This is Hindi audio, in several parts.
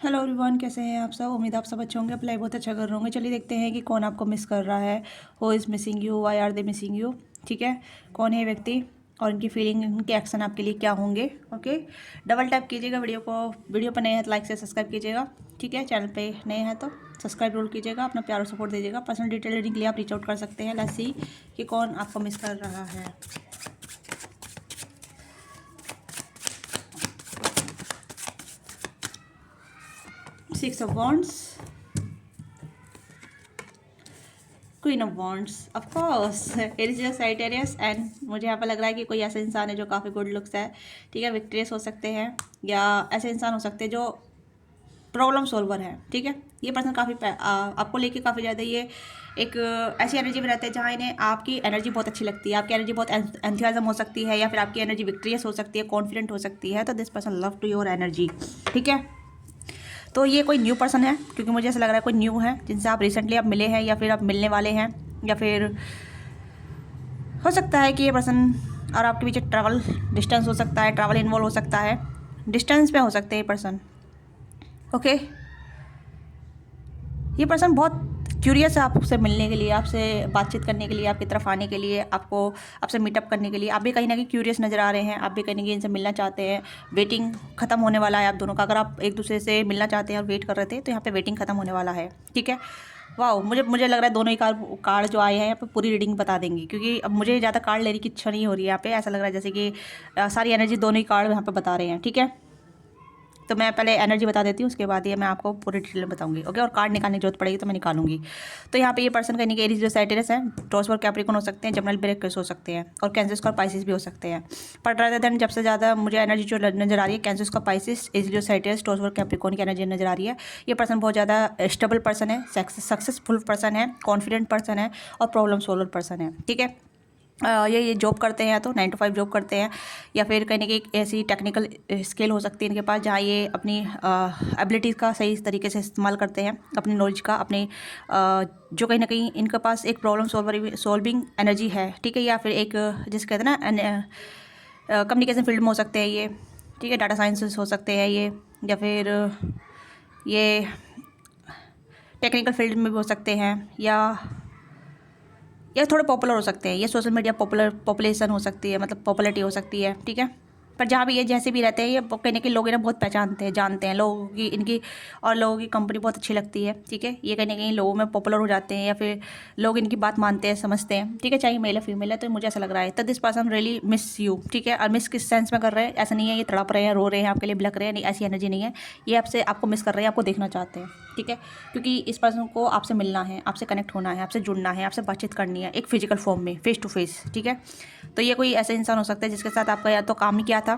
हेलो एवरीवन, कैसे हैं आप सब। उम्मीद आप सब अच्छे होंगे, अप्लाई बहुत अच्छा कर रहे होंगे। चलिए देखते हैं कि कौन आपको मिस कर रहा है। Who is missing you, why are they missing you. ठीक है, कौन है ये व्यक्ति और इनकी फीलिंग, इनके एक्शन आपके लिए क्या होंगे। ओके, डबल टैप कीजिएगा वीडियो को। वीडियो पर नए हैं तो लाइक से सब्सक्राइब कीजिएगा। ठीक है, चैनल पे नए हैं तो सब्सक्राइब जरूर कीजिएगा। अपना प्यार और सपोर्ट दीजिएगा। पर्सनल डिटेल रीडिंग के लिए आप रीच आउट कर सकते हैं। लेट्स सी कि कौन आपको मिस कर रहा है। Six of wands, queen of wands, of course Aries Sagittarius. And मुझे यहाँ पर लग रहा है कि कोई ऐसा इंसान है जो काफ़ी गुड लुक्स है। ठीक है, विक्ट्रियस हो सकते हैं या ऐसे इंसान हो सकते हैं जो प्रॉब्लम सॉल्वर है। ठीक है, ये पर्सन काफ़ी आपको लेके काफ़ी ज़्यादा ये एक ऐसी एनर्जी में रहते हैं जहाँ इन्हें आपकी एनर्जी बहुत अच्छी लगती है। आपकी एनर्जी बहुत एंथुसियाज्म हो सकती है या फिर आपकी एनर्जी विक्ट्रियस हो सकती है, कॉन्फिडेंट हो सकती है। तो this person love to your energy. ठीक है, तो ये कोई न्यू पर्सन है क्योंकि मुझे ऐसा लग रहा है कोई न्यू है जिनसे आप रिसेंटली आप मिले हैं या फिर आप मिलने वाले हैं, या फिर हो सकता है कि ये पर्सन और आपके बीच ट्रैवल डिस्टेंस हो सकता है, ट्रैवल इन्वॉल्व हो सकता है, डिस्टेंस पे हो सकते हैं ये पर्सन। ओके, ये पर्सन बहुत क्यूरियस है आपसे मिलने के लिए, आपसे बातचीत करने के लिए, आपकी तरफ आने के लिए, आपको आपसे मीटअप करने के लिए। आप भी कहीं ना कहीं क्यूरियस नज़र आ रहे हैं, आप भी कहीं ना कहीं इनसे मिलना चाहते हैं। वेटिंग खत्म होने वाला है आप दोनों का। अगर आप एक दूसरे से मिलना चाहते हैं और वेट कर रहे थे तो यहाँ पे वेटिंग खत्म होने वाला है। ठीक है, वाह, मुझे लग रहा है दोनों ही कार्ड जो आए हैं यहाँ पे पूरी रीडिंग बता देंगे, क्योंकि अब मुझे ज़्यादा कार्ड लेने की इच्छा नहीं हो रही है यहाँ पे। ऐसा लग रहा है जैसे कि सारी एनर्जी दोनों ही कार्ड यहाँ पे बता रहे हैं। ठीक है, तो मैं पहले एनर्जी बता देती हूँ, उसके बाद ये मैं आपको पूरी डिटेल में बताऊंगी। ओके, और कार्ड निकालने की जरूरत पड़ेगी तो मैं निकालूंगी। तो यहाँ पे ये पर्सन कहीं एरीज जो साइटेरस है, टॉरस और कैप्रिकॉर्न हो सकते हैं, जमनल ब्रेकर्स हो सकते हैं, और कैंसर और पाइसिस भी हो सकते हैं। पर रादर देन जब से ज़्यादा मुझे एनर्जी जो नजर आ रही है, कैंसर का पाइसिस, एरीज साइटेरस, टॉरस और कैप्रिकॉर्न की एनर्जी नजर आ रही है। ये पर्सन बहुत ज़्यादा स्टेबल पर्सन है, सक्सेसफुल पर्सन है, कॉन्फिडेंट पर्सन है और प्रॉब्लम सॉल्वर पर्सन है। ठीक है, ये जॉब करते हैं तो 9 to 5 जॉब करते हैं, या फिर कहीं ना कहीं ऐसी टेक्निकल स्किल हो सकती है इनके पास जहाँ ये अपनी एबिलिटीज़ का सही तरीके से इस्तेमाल करते हैं, अपनी नॉलेज का, अपने जो कहीं ना कहीं इनके पास एक प्रॉब्लम सॉल्विंग एनर्जी है। ठीक है, या फिर एक जिसे कहते हैं ना कम्युनिकेशन फील्ड में हो सकते हैं ये। ठीक है, डाटा साइंसेस हो सकते हैं ये, या फिर ये टेक्निकल फील्ड में भी हो सकते हैं, या थोड़े पॉपुलर हो सकते हैं। ये सोशल मीडिया पॉपुलेशन हो सकती है, मतलब पॉपुलरिटी हो सकती है। ठीक है, पर जहाँ भी ये जैसे भी रहते हैं ये कहीं ना कहीं लोग इन्हें बहुत पहचानते हैं, जानते हैं लोगों की, इनकी और लोगों की कंपनी बहुत अच्छी लगती है। ठीक है, ये कहीं ना कहीं लोगों में पॉपुलर हो जाते हैं या फिर लोग इनकी बात मानते हैं, समझते हैं। ठीक है, चाहे मेल है फीमेल है, तो मुझे ऐसा लग रहा है तो this person really miss you. ठीक है, और मिस किस सेंस में कर रहे हैं, ऐसा नहीं है ये तड़प रहे हैं, रो रहे हैं आपके लिए, बिलक रहे हैं, नहीं, ऐसी एनर्जी नहीं है। ये आपको मिस कर रहे हैं, आपको देखना चाहते हैं। ठीक है, क्योंकि इस पर्सन को आपसे मिलना है, आपसे कनेक्ट होना है, आपसे जुड़ना है, आपसे बातचीत करनी है एक फिजिकल फॉर्म में, फेस टू फेस। ठीक है, तो ये कोई ऐसा इंसान हो सकता है जिसके साथ आपका या तो काम ही किया था,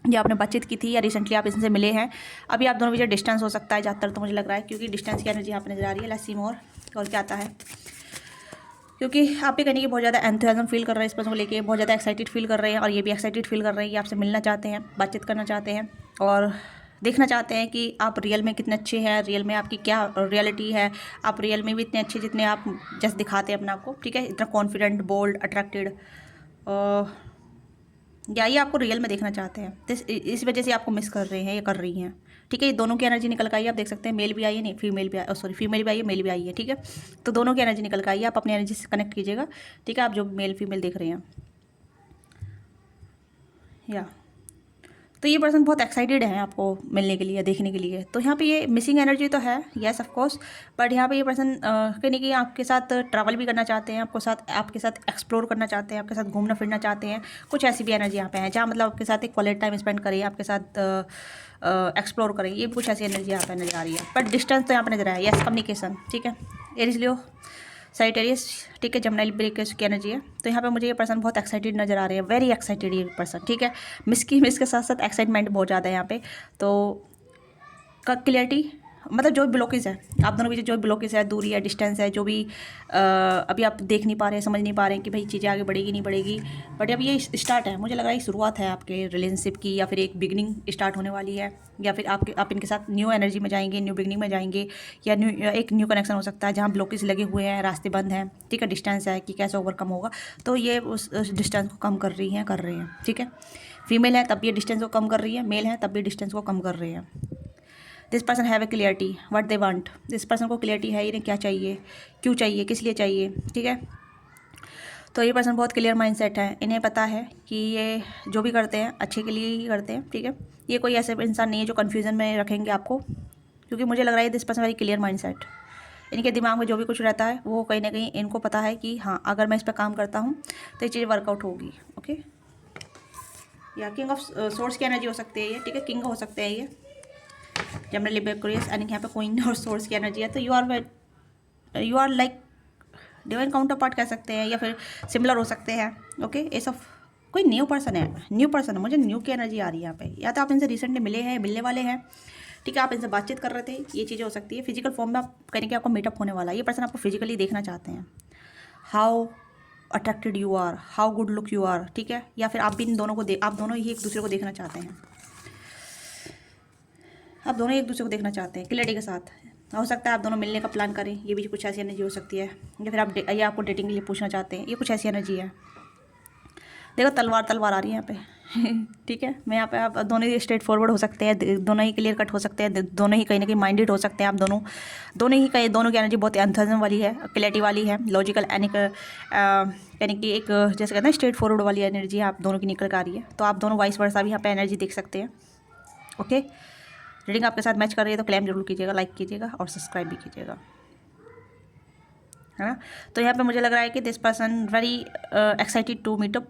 या आपने बातचीत की थी, या रिसेंटली आप इनसे मिले हैं। अभी आप दोनों बीच डिस्टेंस हो सकता है ज़्यादातर, तो मुझे लग रहा है क्योंकि डिस्टेंस की एनर्जी यहाँ पर नजर आ रही है। लेट्स सी मोर, और क्या आता है, क्योंकि आप भी कहने की बहुत ज़्यादा एंथुसियाज्म फील कर रहे हैं इस पर्सन को लेके, बहुत ज़्यादा एक्साइटेड फील कर रहे हैं, और ये भी एक्साइटेड फील कर रहे हैं, ये आपसे मिलना चाहते हैं, बातचीत करना चाहते हैं, और देखना चाहते हैं कि आप रियल में कितने अच्छे हैं, रियल में आपकी क्या रियलिटी है। आप रियल में भी इतने अच्छे जितने आप जैसे दिखाते हैं अपने आप को। ठीक है, इतना कॉन्फिडेंट, बोल्ड, अट्रैक्टेड, या ये आपको रियल में देखना चाहते हैं, तो इस वजह से आपको मिस कर रहे हैं, ये कर रही हैं। ठीक है, ये दोनों की एनर्जी निकल कर आई है, आप देख सकते हैं। मेल भी आई है, नहीं फीमेल भी आई, सॉरी फीमेल भी आई है, मेल भी आई है। ठीक है, तो दोनों की एनर्जी निकल कर आई है, आप अपनी एनर्जी से कनेक्ट कीजिएगा। ठीक है, आप जो मेल फीमेल देख रहे हैं, या तो ये पर्सन बहुत एक्साइटेड है आपको मिलने के लिए, देखने के लिए। तो यहाँ पे ये मिसिंग एनर्जी तो है, येस ऑफ कोर्स, बट यहाँ पे ये पर्सन कहीं ना कहीं आपके साथ ट्रैवल भी करना चाहते हैं, आपके साथ एक्सप्लोर करना चाहते हैं, आपके साथ घूमना फिरना चाहते हैं। कुछ ऐसी भी एनर्जी यहाँ पे है जहाँ मतलब आपके साथ एक क्वालिटी टाइम स्पेंड करें, आपके साथ एक्सप्लोर करें। ये भी कुछ ऐसी एनर्जी यहाँ पे नजर आ रही है, बट डिस्टेंस तो यहाँ पे नजर आया। Yes, communication. ठीक है, एरीज लियो साइटेरियस। ठीक है, जमनाइल ब्रेकर्स की एनर्जी है। तो यहाँ पे मुझे ये पर्सन बहुत एक्साइटेड नजर आ रहे हैं, वेरी एक्साइटेड ये पर्सन। ठीक है, मिस के साथ साथ एक्साइटमेंट बहुत ज़्यादा है यहाँ पे। तो क्लियरिटी, मतलब जो ब्लॉकेज है आप दोनों के बीच, जो ब्लॉकेज है, दूरी है, डिस्टेंस है, जो भी अभी आप देख नहीं पा रहे हैं, समझ नहीं पा रहे हैं कि भाई चीज़ें आगे बढ़ेगी नहीं बढ़ेगी, बट अब ये स्टार्ट है। मुझे लग रहा है शुरुआत है आपके रिलेशनशिप की, या फिर एक बिगनिंग स्टार्ट होने वाली है, या फिर आप इनके साथ न्यू एनर्जी में जाएंगे, न्यू बिगनिंग में जाएंगे, या एक न्यू कनेक्शन हो सकता है जहाँ ब्लॉकेज लगे हुए हैं, रास्ते बंद हैं। ठीक है, डिस्टेंस है कि कैसे ओवरकम होगा, तो ये उस डिस्टेंस को कम कर रही हैं। ठीक है, फीमेल है तब भी डिस्टेंस को कम कर रही है, मेल है तब भी डिस्टेंस को कम कर रहे हैं। This person have a clarity what they want. This person को क्लियरिटी है इन्हें क्या चाहिए, क्यों चाहिए, किस लिए चाहिए, ठीक है। तो ये पर्सन बहुत क्लियर माइंडसेट है, इन्हें पता है कि ये जो भी करते हैं अच्छे के लिए ही करते हैं, ठीक है। ये कोई ऐसे इंसान नहीं है जो कन्फ्यूज़न में रखेंगे आपको, क्योंकि मुझे लग रहा है this person very clear mindset. इनके दिमाग में जो भी कुछ रहता है वो कहीं ना कहीं इनको पता है कि हाँ अगर मैं इस पर काम करता हूँ तो ये चीज़ वर्कआउट होगी। ओके, या किंग ऑफ सोर्स की एनर्जी हो सकती है ये, ठीक है। किंग हो सकते हैं ये जनरली बेक्यूरियस, यानी कि यहाँ पे क्वीन और सोर्स की एनर्जी है। तो you are like divine counterpart कह सकते हैं, या फिर सिमिलर हो सकते हैं। ओके, ये सब कोई न्यू पर्सन है, मुझे न्यू की एनर्जी आ रही है यहाँ पे। या तो आप इनसे रिसेंटली मिले हैं, मिलने वाले हैं, ठीक है। आप इनसे बातचीत कर रहे थे, ये चीज़ें हो सकती है। फिजिकल फॉर्म में आप करेंगे, आपको मीटअप होने वाला है। ये पर्सन आपको फिजिकली देखना चाहते हैं, how attracted you are, how good look you are, ठीक है। या फिर आप भी इन दोनों को आप दोनों ही एक दूसरे को देखना चाहते हैं, आप दोनों एक दूसरे को देखना चाहते हैं क्लैरिटी के साथ। हो सकता है आप दोनों मिलने का प्लान करें, ये भी कुछ ऐसी एनर्जी हो सकती है। या फिर आप ये आपको डेटिंग के लिए पूछना चाहते हैं, ये कुछ ऐसी एनर्जी है। देखो तलवार आ रही है यहाँ पे ठीक है। मैं यहाँ पे आप दोनों ही स्ट्रेट फॉरवर्ड हो सकते हैं, दोनों ही क्लियर कट हो सकते हैं, दोनों ही कहीं ना कहीं माइंडेड हो सकते हैं। आप दोनों की एनर्जी बहुत एंथुसिज्म वाली है, क्लैरिटी वाली है, लॉजिकल यानी कि एक जैसे कहते हैं स्ट्रेट फॉरवर्ड वाली एनर्जी आप दोनों की निकल कर आ रही है। तो आप दोनों वाइस वर्सा भी यहाँ पे एनर्जी देख सकते हैं। ओके, रीडिंग आपके साथ मैच कर रही है तो क्लेम जरूर कीजिएगा, लाइक कीजिएगा और सब्सक्राइब भी कीजिएगा, है ना। तो यहाँ पे मुझे लग रहा है कि this person very excited to meetup.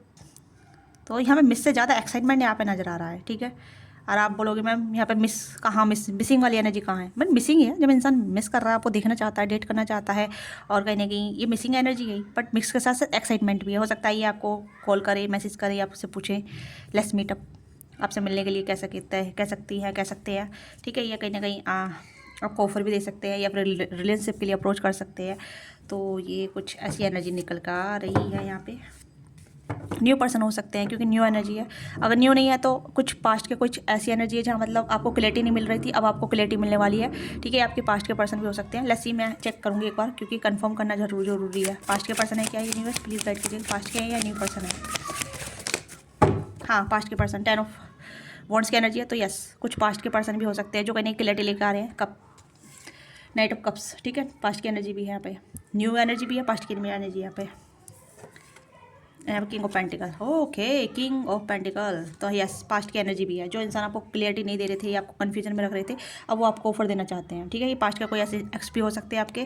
तो यहाँ पे मिस से ज़्यादा एक्साइटमेंट यहाँ पे नज़र आ रहा है, ठीक है। और आप बोलोगे मैम यहाँ पे मिसिंग वाली एनर्जी कहाँ है। मैम मिसिंग है, जब इंसान मिस कर रहा है, आपको देखना चाहता है, डेट करना चाहता है, और कहीं ना कहीं ये मिसिंग एनर्जी है। बट मिक्स के साथ साथ एक्साइटमेंट भी है। हो सकता है ये आपको कॉल करे, मैसेज करे, आपसे पूछे लेट्स मीटअप, आपसे मिलने के लिए कह सकते हैं, ठीक है। या कहीं ना कहीं आपको ऑफर भी दे सकते हैं, या फिर रिलेशनशिप के लिए अप्रोच कर सकते हैं। तो ये कुछ ऐसी एनर्जी निकल कर आ रही है यहाँ पे। न्यू पर्सन हो सकते हैं, क्योंकि न्यू एनर्जी है। अगर न्यू नहीं है तो कुछ पास्ट के कुछ ऐसी एनर्जी है जहाँ मतलब आपको क्लैरिटी नहीं मिल रही थी, अब आपको क्लैरिटी मिलने वाली है, ठीक है। आपके पास्ट के पर्सन भी हो सकते हैं। लेट्स सी, मैं चेक करूँगी एक बार, क्योंकि कंफर्म करना जरूरी है। पास्ट के पर्सन है क्या ये यूनिवर्स, प्लीज़ गाइड कीजिए, पास्ट के हैं या न्यू पर्सन है। हाँ, पास्ट के पर्सन, 10 ऑफ वॉन्ड्स की एनर्जी है। तो यस, कुछ पास्ट के पर्सन भी हो सकते हैं जो कहीं क्लैरिटी लेकर आ रहे हैं। कप, नाइट ऑफ कप्स, ठीक है। पास्ट की एनर्जी भी है यहाँ पे, न्यू एनर्जी भी है, पास्ट की एनर्जी यहाँ पे। King of pentacle, okay, king of pentacle. तो यस, पास्ट की एनर्जी भी है। जो इंसान आपको क्लियरिटी नहीं दे रहे थे या आपको कन्फ्यूजन में रख रहे थे, अब वो आपको ऑफर देना चाहते हैं, ठीक है। ये पास्ट का कोई ऐसे एक्स भी हो सकते हैं, आपके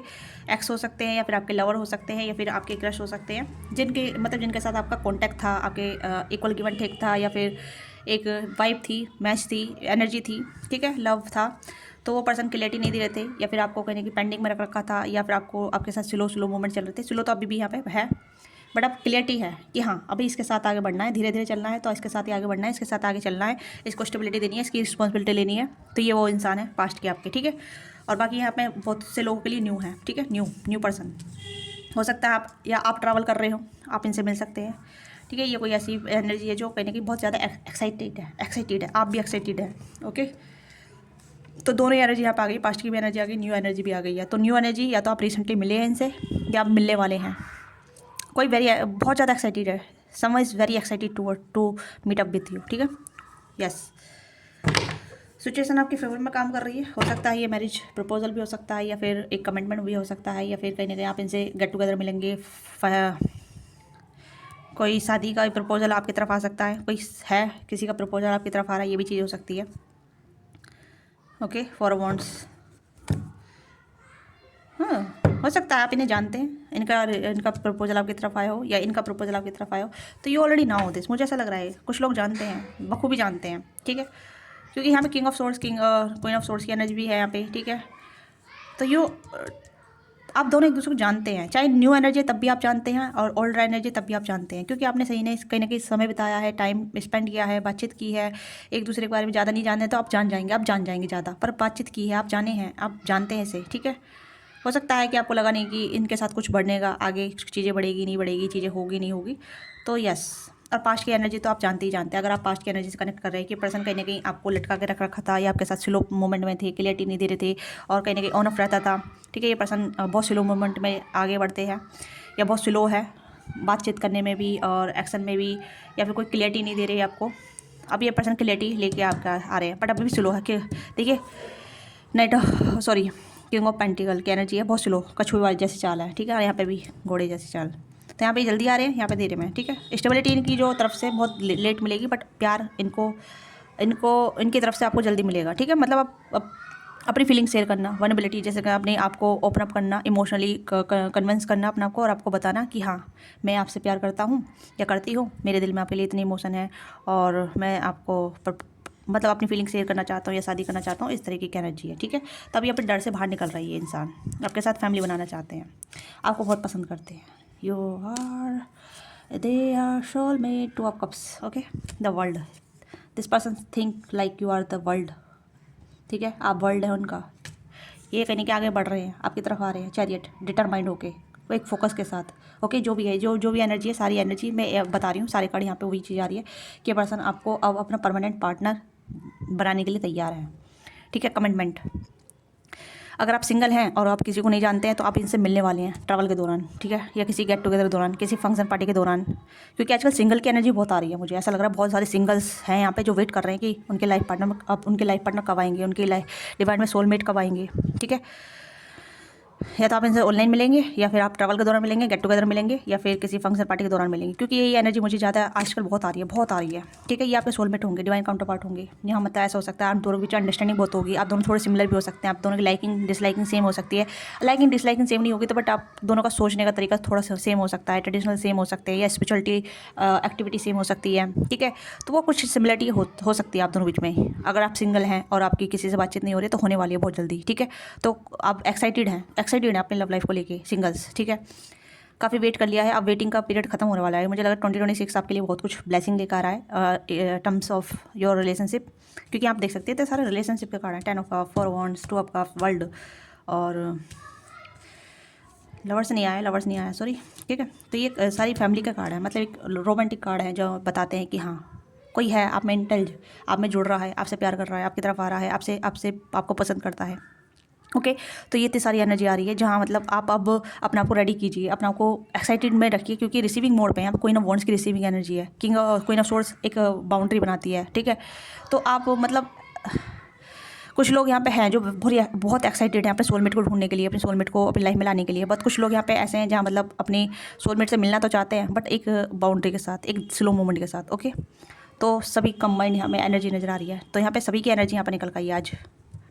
एक्स हो सकते हैं, या फिर आपके लवर हो सकते हैं, या फिर आपके क्रश हो सकते हैं, जिनके साथ आपका कॉन्टैक्ट था, आपके इक्वल गिवन टेक था, या फिर एक वाइब थी, मैच थी, एनर्जी थी, ठीक है, लव था। तो वो पर्सन क्लियरिटी नहीं दे रहे थे, या फिर आपको कहने की पेंडिंग में रख रखा था, या फिर आपके साथ स्लो मूवमेंट चल रहे थे। स्लो तो अभी भी यहाँ पे है, बट अब क्लियरिटी है कि हाँ अभी इसके साथ आगे बढ़ना है, धीरे धीरे चलना है, तो इसके साथ ही आगे बढ़ना है, इसके साथ आगे चलना है, इसको स्टेबिलिटी देनी है, इसकी रिस्पॉन्सिबिलिटी लेनी है। तो ये वो इंसान है पास्ट के आपके, ठीक है। और बाकी यहाँ पे बहुत से लोगों के लिए न्यू है, ठीक है। न्यू पर्सन हो सकता है आप ट्रैवल कर रहे हो, आप इनसे मिल सकते हैं, ठीक है। ये कोई ऐसी एनर्जी है जो कहीं ना कहीं बहुत ज़्यादा एक्साइटेड है, आप भी एक्साइटेड है, ओके। तो दोनों एनर्जी यहाँ पे आ गई, पास्ट की भी एनर्जी आ गई, न्यू एनर्जी भी आ गई है। तो न्यू एनर्जी या तो आप रिसेंटली मिले हैं इनसे, या आप मिलने वाले हैं। कोई बहुत ज़्यादा एक्साइटेड है, someone is very excited to meet up with you, ठीक है। यस, सिचुएशन आपके फेवर में काम कर रही है। हो सकता है ये मैरिज प्रपोजल भी हो सकता है, या फिर एक कमिटमेंट भी हो सकता है, या फिर कहीं ना कहीं आप इनसे गेट टुगेदर मिलेंगे। कोई शादी का प्रपोजल आपकी तरफ आ सकता है, किसी का प्रपोजल आपकी तरफ आ रहा है, ये भी चीज़ हो सकती है। ओके, 4 वॉन्ड्स, हाँ, हो सकता है आप इन्हें जानते हैं, इनका प्रपोजल आपकी तरफ आया हो, या इनका प्रपोजल आपकी तरफ आया हो। तो ये ऑलरेडी नाउ दिस, मुझे ऐसा लग रहा है कुछ लोग जानते हैं, बखूबी जानते हैं, ठीक है। क्योंकि यहाँ पे क्वीन ऑफ सोर्स की एनर्जी भी है यहाँ पे, ठीक है। तो आप दोनों एक दूसरे को जानते हैं, चाहे न्यू एनर्जी तब भी आप जानते हैं, और ओल्ड एनर्जी तब भी आप जानते हैं, क्योंकि आपने सही नहीं कहीं ना कहीं समय बिताया है, टाइम स्पेंड किया है, बातचीत की है। एक दूसरे के बारे में ज़्यादा नहीं जानते तो आप जान जाएंगे ज़्यादा, पर बातचीत की है, आप जानते हैं इसे, ठीक है। हो सकता है कि आपको लगा नहीं कि इनके साथ कुछ बढ़ने का, आगे चीज़ें बढ़ेगी नहीं बढ़ेगी, चीज़ें होगी नहीं होगी। तो यस, और पास्ट की एनर्जी तो आप जानते ही जानते हैं। अगर आप पास्ट की एनर्जी से कनेक्ट कर रहे हैं कि पर्सन कहीं ना कहीं आपको लटका के रख रखा था, या आपके साथ स्लो मूवमेंट में थे, क्लियरिटी नहीं दे रहे थे, और कहीं ना कहीं ऑन ऑफ रहता था, ठीक है। ये पर्सन बहुत स्लो मूवमेंट में आगे बढ़ते हैं, या बहुत स्लो है बातचीत करने में भी और एक्शन में भी, या फिर कोई क्लियरिटी नहीं दे रही है आपको। अब ये पर्सन क्लियरिटी लेके आपका आ रहे हैं, बट अभी भी स्लो है कि देखिए night, sorry, king of pentacle की एनर्जी है, बहुत स्लो, कछुए वाली जैसी चाल है, ठीक है। और यहाँ पे भी घोड़े जैसी चाल, तो यहाँ पे जल्दी आ रहे हैं, यहाँ पे धीरे में, ठीक है। स्टेबिलिटी इनकी जो तरफ से बहुत लेट मिलेगी, बट प्यार इनको इनको इनकी तरफ से आपको जल्दी मिलेगा, ठीक है। मतलब आप अपनी फीलिंग शेयर करना, वनबिलिटी, जैसे कि अपने आप को ओपन अप करना, इमोशनली कन्विंस करना अपने आप को, और आपको बताना कि हाँ, मैं आपसे प्यार करता हूँ या करती हूँ, मेरे दिल में आपके लिए इतनी इमोशन है, और मैं आपको मतलब अपनी फीलिंग शेयर करना चाहता हूँ या शादी करना चाहता हूँ, इस तरीके की एनर्जी है, ठीक है। तब ये अपने डर से बाहर निकल रही है इंसान, आपके साथ फैमिली बनाना चाहते हैं, आपको बहुत पसंद करते हैं। You are they are soulmate, two of cups, okay. The world, this person think like you are the world, ठीक है। आप वर्ल्ड है उनका, ये कहने के आगे बढ़ रहे हैं, आपकी तरफ आ रहे हैं, चैरियट, डिटरमाइंड होके, एक फोकस के साथ, ओके। जो भी है, जो भी एनर्जी है, सारी एनर्जी मैं बता रही हूँ, सारे कार्ड यहाँ पे वही चीज़ आ रही है कि पर्सन आपको अब अपना परमानेंट पार्टनर बनाने के लिए तैयार है, ठीक है। कमिटमेंट, अगर आप सिंगल हैं और आप किसी को नहीं जानते हैं, तो आप इनसे मिलने वाले हैं ट्रैवल के दौरान, ठीक है, या किसी गेट टुगेदर के दौरान, किसी फंक्शन पार्टी के दौरान, क्योंकि आजकल सिंगल की एनर्जी बहुत आ रही है, मुझे ऐसा लग रहा है बहुत सारे सिंगल्स हैं यहाँ पे जो वेट कर रहे हैं कि उनके लाइफ पार्टनर, अब उनके लाइफ पार्टनर कब आएंगे, उनकी लाइफ डिवाइन में सोलमेट कब आएंगे, ठीक है। या तो आप इनसे ऑनलाइन मिलेंगे, या फिर आप ट्रैवल के दौरान मिलेंगे, गेट टुगेदर मिलेंगे, या फिर किसी फंक्शन पार्टी के दौरान मिलेंगे, क्योंकि ये एनर्जी मुझे ज़्यादा आजकल बहुत आ रही है, बहुत आ रही है, ठीक है। ये आपके सोलमेट होंगे, डिवाइन काउंटर पार्ट होंगे। यहाँ मतलब ऐसा हो सकता है आप दोनों के बीच अंडरस्टैंडिंग बहुत होगी, आप दोनों थोड़े सिमिलर भी हो सकते हैं, आप दोनों की लाइकिंग डिसलाइकिंग सेम हो सकती है। लाइकिंग डिसलाइकिंग सेम नहीं होगी तो बट आप दोनों का सोचने का तरीका थोड़ा सा सेम हो सकता है, ट्रेडिशनल सेम हो सकते हैं, या स्पिरिचुअलिटी एक्टिविटी सेम हो सकती है, ठीक है। तो वो कुछ सिमिलरिटी हो सकती है आप दोनों बीच में। अगर आप सिंगल हैं और आपकी किसी से बातचीत नहीं हो रही, तो होने वाली है बहुत जल्दी, ठीक है। तो आप एक्साइटेड हैं अपनी लव लाइफ को लेके, सिंगल्स, ठीक है। काफ़ी वेट कर लिया है, अब वेटिंग का पीरियड खत्म होने वाला है, मुझे लगा 2026 आपके लिए बहुत कुछ ब्लेसिंग लेकर आया है टर्म्स ऑफ योर रिलेशनशिप, क्योंकि आप देख सकते हैं सारे रिलेशनशिप के कार्ड हैं, 10 of cup, 4 wands, 2 of cup, world, और लवर्स नहीं आया, सॉरी, ठीक है। तो ये सारी फैमिली का कार्ड है, मतलब एक रोमांटिक कार्ड है जो बताते हैं कि हाँ, कोई है आप में इंटेलिज, आप में जुड़ रहा है, आपसे प्यार कर रहा है, आपकी तरफ आ रहा है, आपको पसंद करता है, ओके। तो ये इतनी सारी एनर्जी आ रही है जहाँ मतलब आप अब अपने आप को रेडी कीजिए, अपने आप को एक्साइटेड में रखिए, क्योंकि रिसीविंग मोड पे हैं। अब क्वीन ऑफ वॉन्ड्स की रिसीविंग एनर्जी है, क्वीन ऑफ सोर्ड्स एक बाउंड्री बनाती है, ठीक है। तो आप मतलब कुछ लोग यहाँ पे हैं जो बहुत एक्साइटेड हैं अपने सोलमेट को ढूंढने के लिए, अपने सोलमेट को अपनी लाइफ में लाने के लिए। बट कुछ लोग यहाँ पे ऐसे हैं जहाँ मतलब अपनी सोलमेट से मिलना तो चाहते हैं, बट एक बाउंड्री के साथ, एक स्लो मूवमेंट के साथ, ओके। तो सभी कंबाइंड यहाँ में एनर्जी नज़र आ रही है, तो यहाँ पे सभी की एनर्जी यहाँ पर निकल गई आज।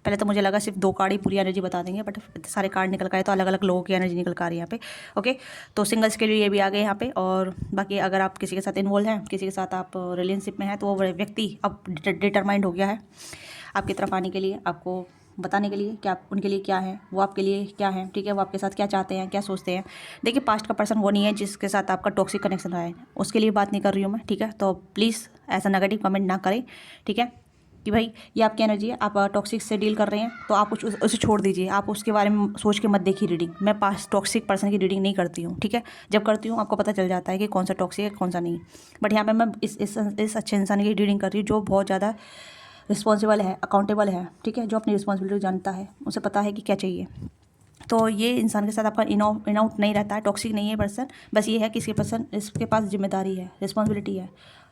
पहले तो मुझे लगा सिर्फ 2 कार्ड ही पूरी एनर्जी बता देंगे, बट सारे कार्ड निकल गए, तो अलग अलग लोगों की एनर्जी निकल कर आ रही है यहाँ पे, ओके। तो सिंगल्स के लिए ये भी आ गए यहाँ पे, और बाकी अगर आप किसी के साथ इन्वॉल्व हैं, किसी के साथ आप रिलेशनशिप में हैं, तो वो व्यक्ति अब डिटरमाइंड हो गया है आपकी तरफ आने के लिए, आपको बताने के लिए कि आप उनके लिए क्या है, वो आपके लिए क्या है, ठीक है। वो आपके साथ क्या चाहते हैं, क्या सोचते हैं। देखिए, पास्ट का पर्सन वो नहीं है जिसके साथ आपका टॉक्सिक कनेक्शन रहा है, उसके लिए बात नहीं कर रही हूँ मैं, ठीक है। तो प्लीज़ ऐसा नेगेटिव कमेंट ना करें, ठीक है, कि भाई ये आपकी एनर्जी है, आप टॉक्सिक से डील कर रहे हैं, तो आप उसे छोड़ दीजिए, आप उसके बारे में सोच के मत देखिए रीडिंग। मैं पास टॉक्सिक पर्सन की रीडिंग नहीं करती हूँ, ठीक है। जब करती हूँ आपको पता चल जाता है कि कौन सा टॉक्सिक है, कौन सा नहीं। बट यहाँ पे मैं इस अच्छे इंसान की रीडिंग कर रही हूँ जो बहुत ज़्यादा रिस्पॉन्सिबल है, अकाउंटेबल है, ठीक है, जो अपनी रिस्पॉन्सिबिलिटी जानता है, उसे पता है कि क्या चाहिए। तो ये इंसान के साथ आपका इन आउट नहीं रहता है, टॉक्सिक नहीं है पर्सन, बस ये है कि इसके पास जिम्मेदारी है, रिस्पॉन्सिबिलिटी है,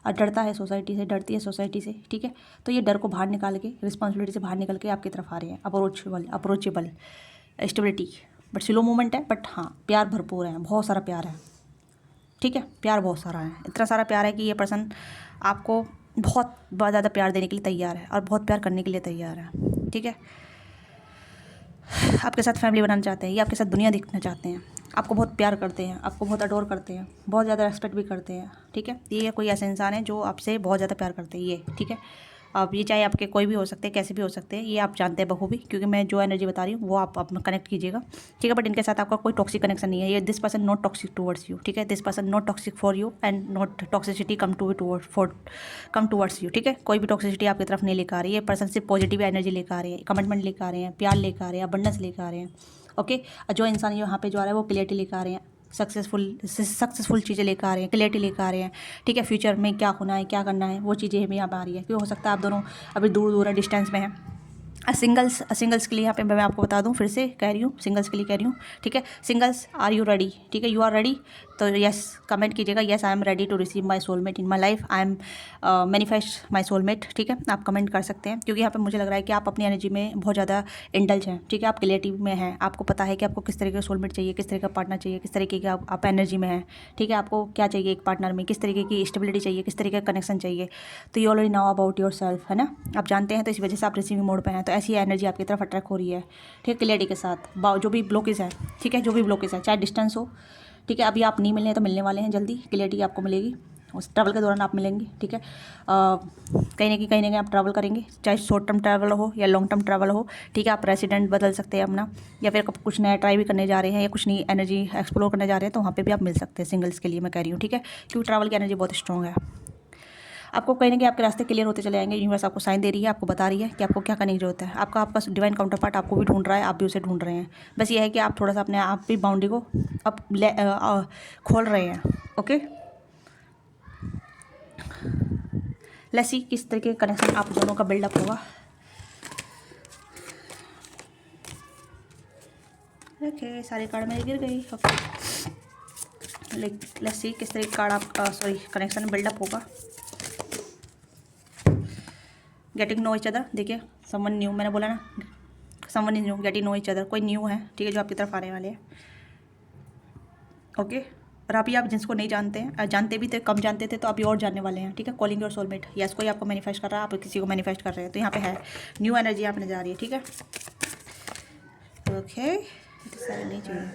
और डरता है सोसाइटी से, डरती है सोसाइटी से, ठीक है। तो ये डर को बाहर निकाल के, रिस्पॉन्सिबिलिटी से बाहर निकल के आपकी तरफ आ रहे हैं, approachable, stability, but slow movement है, बट हाँ प्यार भरपूर है, बहुत सारा प्यार है, ठीक है। प्यार बहुत सारा है, इतना सारा प्यार है कि ये पर्सन आपको बहुत ज़्यादा प्यार देने के लिए तैयार है, और बहुत प्यार करने के लिए तैयार है, ठीक है। आपके साथ फैमिली बनाना चाहते हैं, ये आपके साथ दुनिया देखना चाहते हैं, आपको बहुत प्यार करते हैं, आपको बहुत अडोर करते हैं, बहुत ज़्यादा रेस्पेक्ट भी करते हैं, ठीक है। ये कोई ऐसा इंसान है जो आपसे बहुत ज़्यादा प्यार करते हैं, ये, ठीक है। अब ये चाहे आपके कोई भी हो सकते हैं, कैसे भी हो सकते हैं, ये आप जानते हैं बखूबी, क्योंकि मैं जो एनर्जी बता रही हूँ वो आप अपना कनेक्ट कीजिएगा, ठीक है। बट इनके साथ आपका कोई टॉक्सिक कनेक्शन नहीं है, ये this person not toxic towards you, ठीक है। This person not toxic for you, and not toxicity come towards you, ठीक है। कोई भी टॉक्सिसिटी आपकी तरफ नहीं लेकर आ रही है, पर्सन सिर्फ पॉजिटिव एनर्जी लेकर आ रही है, कमिटमेंट लेकर आ रहे हैं, प्यार लेकर आ रहे हैं, अबंडेंस लेकर आ रहे हैं, ओके। जो इंसान यहाँ पे जो आ रहा है वो क्लियरिटी लेकर आ रहे हैं, सक्सेसफुल चीज़ें लेकर आ रहे हैं, क्लियरिटी लेकर आ रहे हैं, ठीक है। फ्यूचर में क्या होना है, क्या करना है, वो चीज़ें हमें यहाँ पर आ रही है, क्योंकि हो सकता है आप दोनों अभी दूर है, डिस्टेंस में हैं, सिंगल्स के लिए यहाँ पे मैं आपको बता दूँ, फिर से कह रही हूँ, सिंगल्स के लिए कह रही हूँ, ठीक है। Singles, are you ready? ठीक है, यू आर रेडी तो यस कमेंट कीजिएगा, yes I am ready to receive my soulmate in my life, I am manifest my soulmate. ठीक है, आप कमेंट कर सकते हैं, क्योंकि यहाँ पे मुझे लग रहा है कि आप अपनी एनर्जी में बहुत ज़्यादा इंडल्ज हैं। ठीक है, आप क्रिएटिव में हैं, आपको पता है कि आपको किस तरीके का सोलमेट चाहिए, किस तरह का पार्टनर चाहिए, किस तरीके का आप एनर्जी में हैं। ठीक है, आपको क्या चाहिए एक पार्टनर में, किस तरीके की स्टेबिलिटी चाहिए, किस तरीके का कनेक्शन चाहिए, तो you already know about your self, है ना, आप जानते हैं। तो इस वजह से आप रिसीविंग मोड पे हैं, तो ऐसी एनर्जी आपकी तरफ अट्रैक्ट हो रही है। ठीक है, क्लियरिटी के साथ जो भी ब्लॉकेज है, ठीक है, जो भी ब्लॉकेज है, चाहे डिस्टेंस हो, ठीक है, अभी आप नहीं मिलने हैं तो मिलने वाले हैं जल्दी, क्लियरिटी आपको मिलेगी, उस ट्रैवल के दौरान आप मिलेंगे। ठीक है, कहीं ना कहीं आप ट्रैवल करेंगे, चाहे शॉर्ट टर्म ट्रैवल हो या लॉन्ग टर्म ट्रैवल हो। ठीक है, आप रेसिडेंट बदल सकते हैं अपना, या फिर कुछ नया ट्राई भी करने जा रहे हैं, या कुछ नई एनर्जी एक्सप्लोर करने जा रहे हैं, तो वहाँ पे भी आप मिल सकते हैं। सिंगल्स के लिए मैं कह रही हूँ, ठीक है, क्योंकि ट्रैवल की एनर्जी बहुत स्ट्रॉग है। आपको कहीं ना कहीं आपके रास्ते क्लियर होते चले आएंगे। यूनिवर्स आपको साइन दे रही है, आपको बता रही है कि आपको क्या करने की जरूरत है। आपका डिवाइन काउंटर पार्ट आपको भी ढूंढ रहा है, आप भी उसे ढूंढ रहे हैं। बस ये है कि आप थोड़ा सा अपने आप भी बाउंड्री को अब खोल रहे हैं। ओके, लेट्स सी किस तरह के कनेक्शन आप दोनों का बिल्डअप होगा। ओके, सारे कार्ड मेरे गिर गई। ओके, लेट्स सी किस तरह का कार्ड आपका कनेक्शन बिल्डअप होगा। गेटिंग नो ईच अदर, देखिए समवन न्यू, मैंने बोला ना someone is new, getting know each other, कोई न्यू है, ठीक है, जो आपकी तरफ आने वाले हैं। ओके, और अभी आप जिसको नहीं जानते हैं, जानते भी थे, कम जानते थे, तो अभी और जानने वाले हैं। ठीक है, कॉलिंग योर सोलमेट, यस कोई आपको मैनिफेस्ट कर रहा है, आप किसी को मैनिफेस्ट कर रहे हैं, तो यहाँ पे है न्यू एनर्जी यहाँ पे नजर आ रही है। ठीक है, ओके, सारे नहीं चाहिए,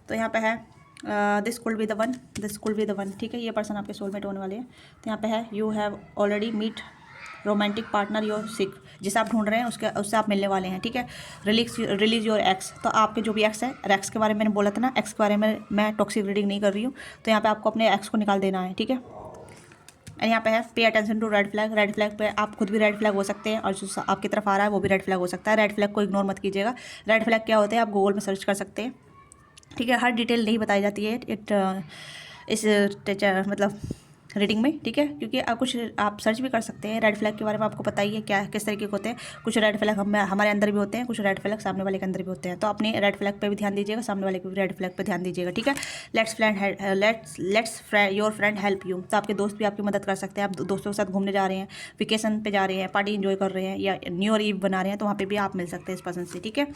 तो यहाँ पे है this could be the one, this could be the one. ठीक है, ये पर्सन आपके सोलमेट होने वाले हैं। तो यहाँ पे है you have already meet romantic partner your sick, जिसे आप ढूंढ रहे हैं उससे आप मिलने वाले हैं। ठीक है, रिलीज योर एक्स, तो आपके जो भी एक्स है, एक्स के बारे में मैंने बोला था ना, एक्स के बारे में मैं टॉक्सिक रीडिंग नहीं कर रही हूँ, तो यहाँ पे आपको अपने एक्स को निकाल देना है। ठीक है, एंड यहाँ पे है pay attention to red flag. Red flag पे आप खुद भी रेड फ्लैग हो सकते हैं, और जो आपकी तरफ आ रहा है वो भी रेड फ्लैग हो सकता है। रेड फ्लैग को इग्नोर मत कीजिएगा। रेड फ्लैग क्या होते हैं आप गूगल में सर्च कर सकते हैं। ठीक है, हर डिटेल नहीं बताई जाती है इस मतलब रीडिंग में। ठीक है, क्योंकि आप सर्च भी कर सकते हैं। रेड फ्लैग के बारे में आपको पता ही है क्या किस तरीके के होते हैं। कुछ रेड फ्लैग हमारे अंदर भी होते हैं, कुछ रेड फ्लैग सामने वाले के अंदर भी होते हैं। तो अपने रेड फ्लैग पे भी ध्यान दीजिएगा, सामने वाले के भी रेड फ्लैग पे ध्यान दीजिएगा। ठीक है, let's your friend help you, तो आपके दोस्त भी आपकी मदद कर सकते हैं। आप दोस्तों के साथ घूमने जा रहे हैं, वेकेशन पे जा रहे हैं, पार्टी इंजॉय कर रहे हैं, या न्यू ईयर ईव बना रहे हैं, तो वहाँ पे भी आप मिल सकते हैं इस पर्सन से। ठीक है,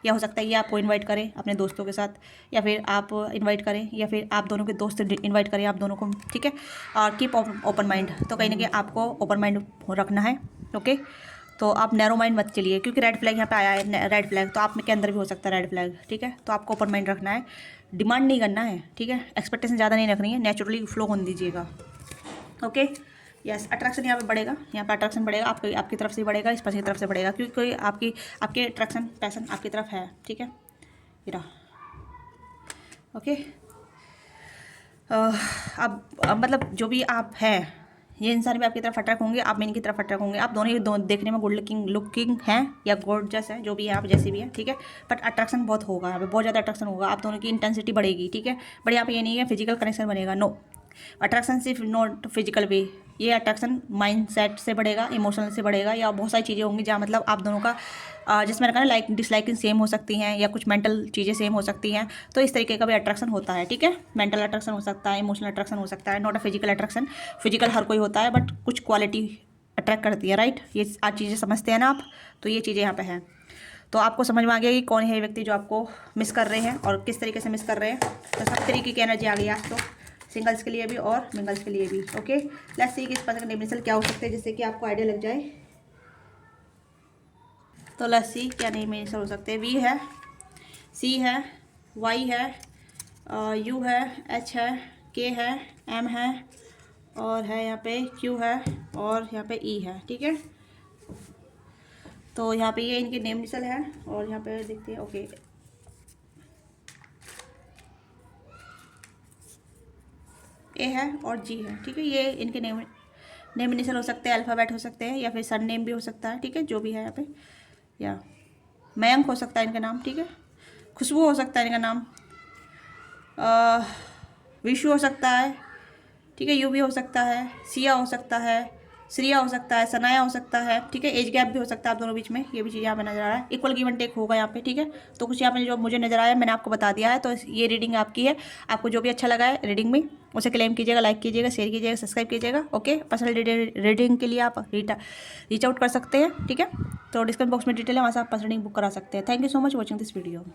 या हो सकता है ये आपको इन्वाइट करें अपने दोस्तों के साथ, या फिर आप इन्वाइट करें, या फिर आप दोनों के दोस्त इन्वाइट करें आप दोनों को। ठीक है, और कीप ओपन माइंड, तो कहीं ना कहीं आपको ओपन माइंड रखना है। ओके, तो आप नैरो माइंड मत चलिए, क्योंकि रेड फ्लैग यहाँ पे आया है, रेड फ्लैग तो आप में के अंदर भी हो सकता है रेड फ्लैग। ठीक है, तो आपको ओपन माइंड रखना है, डिमांड नहीं करना है। ठीक है, एक्सपेक्टेशन ज़्यादा नहीं रखनी है, नेचुरली फ्लो होने दीजिएगा। ओके, यस, अट्रैक्शन यहाँ पे बढ़ेगा, यहाँ पे अट्रैक्शन बढ़ेगा, आपकी तरफ से बढ़ेगा, इस पर्सन की तरफ से बढ़ेगा, क्योंकि आपके अट्रैक्शन पैसन आपकी तरफ है। ठीक है, ये ओके, अब मतलब जो भी आप हैं, ये इंसान भी आपकी तरफ अट्रैक्ट होंगे, आप भी इनकी तरफ अट्रैक्ट होंगे। आप दोनों देखने में गुड लुकिंग हैं या गॉर्जियस हैं, जो भी है आप जैसे भी हैं। ठीक है, बट अट्रैक्शन बहुत होगा यहाँ पे, बहुत ज़्यादा अट्रैक्शन होगा, आप दोनों की इंटेंसिटी बढ़ेगी। ठीक है, बट यहाँ पे ये नहीं है फिजिकल कनेक्शन बनेगा, नो, अट्रैक्शन सिर्फ नॉट फिजिकल वे, ये अट्रैक्शन माइंड सेट से बढ़ेगा, इमोशनल से बढ़ेगा, या बहुत सारी चीज़ें होंगी जहाँ मतलब आप दोनों का जिसमें मैंने कहा लाइक डिसलाइकिंग सेम हो सकती हैं, या कुछ मेंटल चीज़ें सेम हो सकती हैं, तो इस तरीके का भी अट्रैक्शन होता है। ठीक है, मेंटल अट्रैक्शन हो सकता है, इमोशनल अट्रैक्शन हो सकता है, not a physical attraction. Physical हर कोई होता है, बट कुछ क्वालिटी अट्रैक्ट करती है, राइट, ये आज चीज़ें समझते हैं ना आप, तो ये चीज़ें यहाँ पे हैं। तो आपको समझ में आ गया कि कौन है ये व्यक्ति जो आपको मिस कर रहे हैं और किस तरीके से मिस कर रहे हैं। तो सब तरीके की एनर्जी आ गई आज तो, सिंगल्स के लिए भी और मिंगल्स के लिए भी। ओके, लेट्स सी कि इस पर्सन का नेम क्या हो सकते हैं, जिससे कि आपको आइडिया लग जाए। तो लेट्स सी क्या नेम हो सकते हैं। वी है, सी है, वाई है, यू है, एच है, के है, एम है, और है यहाँ पे क्यू है, और यहाँ पे ई है। ठीक है, तो यहाँ पे ये इनके नेम इनिशियल है, और यहाँ पे देखते हैं। ओके, ए है और जी है। ठीक है, ये इनके नेम इनिशियल हो सकते हैं, अल्फ़ाबेट हो सकते हैं, या फिर सन नेम भी हो सकता है। ठीक है, जो भी है यहाँ पे, या मयंक हो सकता है इनका नाम। ठीक है, खुशबू हो सकता है इनका नाम, विशु हो सकता है। ठीक है, यू भी हो सकता है, सिया हो सकता है, श्रिया हो सकता है, सनाया हो सकता है, ठीक है। एज गैप भी हो सकता है आप दोनों बीच में, ये भी चीज़ यहाँ पे नजर आ रहा है। इक्वल गिव एंड टेक होगा यहाँ पे, ठीक है। तो कुछ यहाँ पे जो मुझे नजर आया मैंने आपको बता दिया है। तो ये रीडिंग आपकी है। आपको जो भी अच्छा लगा है रीडिंग में उसे क्लेम कीजिएगा, लाइक कीजिएगा, शेयर कीजिएगा, सब्सक्राइब कीजिएगा। ओके, पर्सनल रीडिंग के लिए आप रीच आउट कर सकते हैं, ठीक है। तो डिस्क्रिप्शन बॉक्स में डिटेल है, वहाँ से आप पर्सनल रीडिंग बुक करा सकते हैं। Thank you so much watching this video.